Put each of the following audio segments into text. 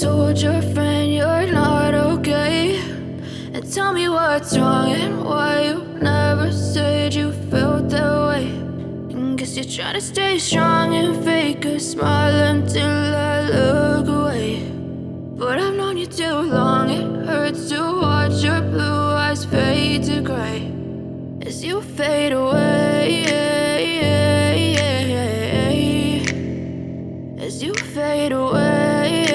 told your friend you're not okay, and tell me what's wrong and why you never said you felt that way. And guess you're trying to stay strong and fake a smile until I look away. But I've known you too long, it hurts to watch your blue eyes fade to gray as you fade away, as you fade away.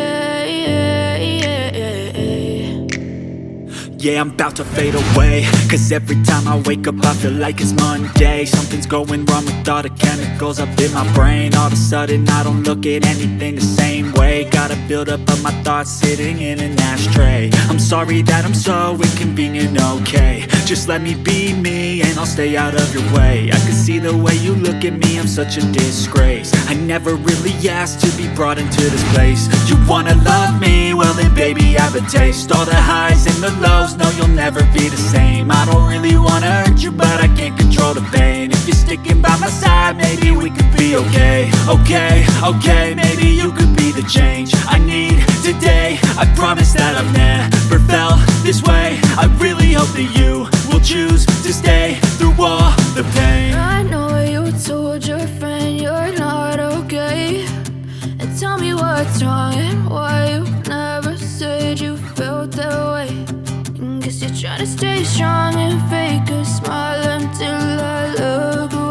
Yeah, I'm about to fade away, cause every time I wake up I feel like it's Monday. Something's going wrong with all the chemicals up in my brain. All of a sudden I don't look at anything the same way. Gotta build up of my thoughts sitting in an ashtray. I'm sorry that I'm so inconvenient, okay. Just let me be me and I'll stay out of your way. I can see the way you look at me, I'm such a disgrace. I never really asked to be brought into this place. You wanna love me? Well then baby I have a taste. All the highs and the lows, no you'll never be the same. I don't really wanna hurt you but I can't control the pain. If you're sticking by my side maybe we could be okay. Okay, maybe you could be the change I need today. I promise that I've never felt this way. I really hope that you will choose to stay through all the pain. I know you told your friend you're not okay, and tell me what's wrong and why you never said you felt that way. And guess you're trying to stay strong and fake a smile until I look away.